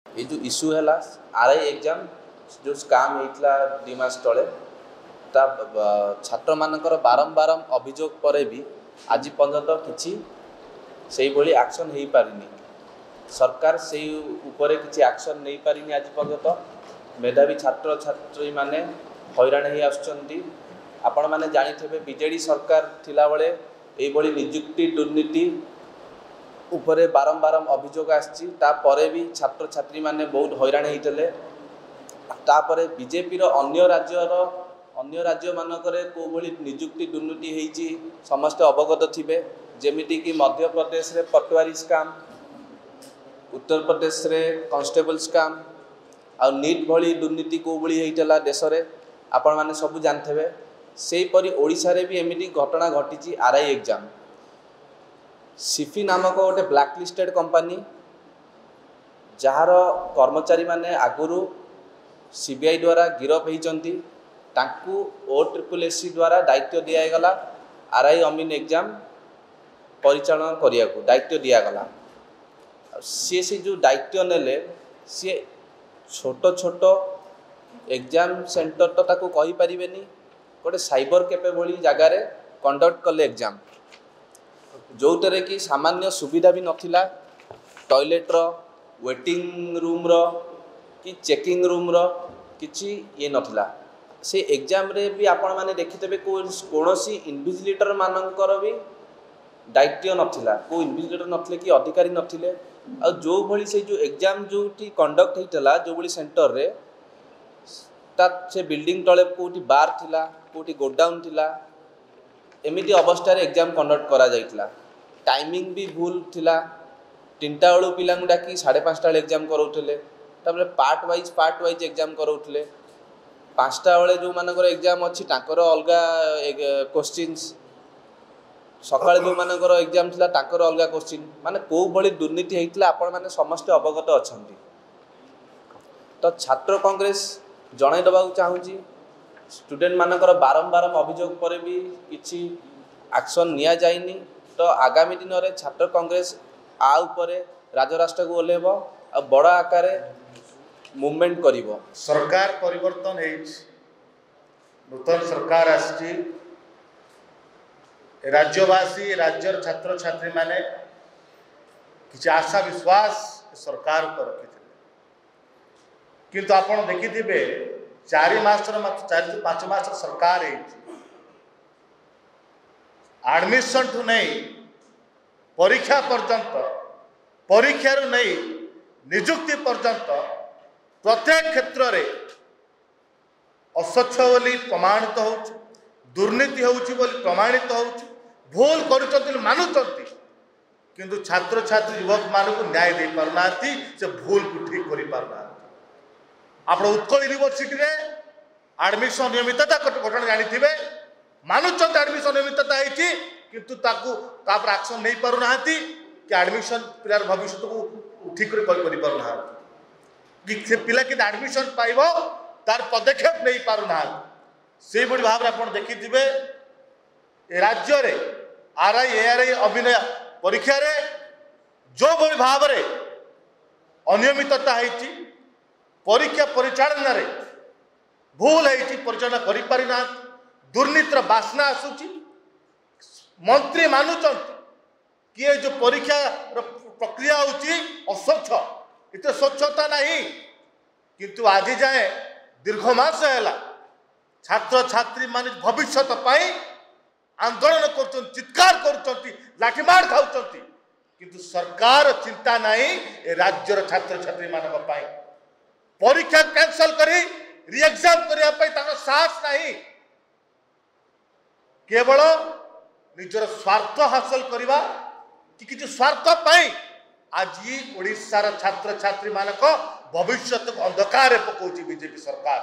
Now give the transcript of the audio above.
ये जो इश्यू है आरआई एग्जाम जो स्काम होता 2 मास तले छात्र मानकर बारंबार अभियोग पर भी आज पर्यंत किसी से भाई एक्शन हो पारिनी सरकार से ऊपर किसी एक्शन नहीं पारिनी आज पर्यंत मेधावी छात्र छात्री माने हैरान हो आसुच्चंती आपण माने जानिथिबे बीजेडी सरकार थिला बेले एभली नियुक्ति दुर्नीति उपरे बारंबार अभियोग आसपर भी छात्र छात्री माने बहुत हैरान होते तापर बीजेपी अन्य राज्य मानकरे को भली नियुक्ति दुर्नीति होती समस्ते अवगत थिबे जेमिति कि मध्य प्रदेश रे पटवारी स्काम उत्तर प्रदेश रे कांस्टेबल स्काम आ नीट भली दुर्नीति को भली होइतला देश रे आपण माने सब जानथेबे सेहीपरि ओडिशा रे भी एमिति घटना घटी आरआई एग्जाम सिफी नामक गोटे ब्लैकलिस्टेड कंपनी जार कर्मचारी माने आगुरु सीबीआई द्वारा गिरफ होती OSSC द्वारा दायित्व दिगला आरआई अमीन एग्जाम परिचालन करने को दायित्व दिगला सी से जो दायित्व नेले सी छोट छोट एग्जाम सेंटर तो ताको कहि परिबेनी गोटे साइबर कैफे भली जगार कंडक्ट कले एग्जाम जो थे कि सामान्य सुविधा भी नथिला टॉयलेट रो वेटिंग रूम रो कि चेकिंग रूम रो किछि ये नथिला से एग्जाम रे भी आपण माने देखितबे कोनोसी इन्विजिलेटर मानकर भी दायित्व नथिला को इन्विजिलेटर नथिले कि अधिकारी नथिले आ जो भली से जो एग्जाम जो कंडक्ट होइतला जो भली सेंटर रे ता से बिल्डिंग तले कोठी बार थिला कोठी गोडाउन थिला एमिति अवस्था रे एग्जाम कंडक्ट करा जाइतला टाइमिंग भी भूल थिला 3टा बेलू पिला डाकी 5:30 बेले एग्जाम कराउथले तापर पार्ट वाइज एग्जाम कराउथले 5टा बेले जो मानकर एग्जाम अच्छी तांकर अलगा क्वेश्चंस सकाळ जो मानकर एग्जाम थिला तांकर अलगा क्वेश्चन माने को भली दुर्नीति हेइतला आपण माने समस्त अवगत अछंती तो छात्र कांग्रेस जणाई दबा चाहूची स्टूडेंट मानकर बारंबार अभियोग पर भी किसी एक्शन निया जाइनी तो आगामी दिन में छात्र कांग्रेस आ उपरे राजराष्ट्र को ओल्हेब आ बड़ आकार मूवमेंट करिवो सरकार परिवर्तन नूतन सरकार आसी राज्यवासी राज्यर छात्र छात्री माने किसी आशा विश्वास सरकार को रखी किंतु आपण देखिथिबे 4 मास 4-5 मास सरकार एडमिशन ठू नहीं परीक्षा पर्यंत परीक्षा नहीं निजुक्ति पर्यंत प्रत्येक क्षेत्र में अस्वच्छ बोली प्रमाणित हो दुर्नीति होउची बोली प्रमाणित हो भूल कर मानुंट किंतु छात्र छात्री युवक मान को न्याय दे पारना से भूल को ठीक कर पारना आप उत्कल यूनिवर्सिटी रे एडमिशन अनियमितता घटना जानी मानुंट एडमिशन अनियमितता होती किंतु ताकू तापर एक्शन नहीं पारना कि एडमिशन पिलार भविष्य को ठीक कर पारना कि से पिला कि एडमिशन पाइब तार पदक्षेप नहीं पारना से भाव में आप देखिथे राज्य रे आरआई एआरआई अभिनय परीक्षा रे जो भाई भाव में अनियमितता होती परीक्षा परिचालन रे भूल होती परिचालन करि पारिना दुर्नीतिर बासना आसुची मंत्री मानुचंत कि जो परीक्षा प्रक्रिया होची अस्वच्छ इतने स्वच्छता नहीं किंतु आज जाए दीर्घ मास है छात्र छात्री माने भविष्य आंदोलन कर चित्कार कर लाठीमार खाऊँ किंतु सरकार चिंता नहीं राज्यर छात्र छात्री मान परीक्षा कैंसल करी रीएग्जाम करने साहस नहीं केवल निजर स्वार्थ हासिल करवा कि किसी स्वार्थ पाई आज ओडिशार छात्र छात्री मानक भविष्य को अंधकार पकाउची बीजेपी सरकार।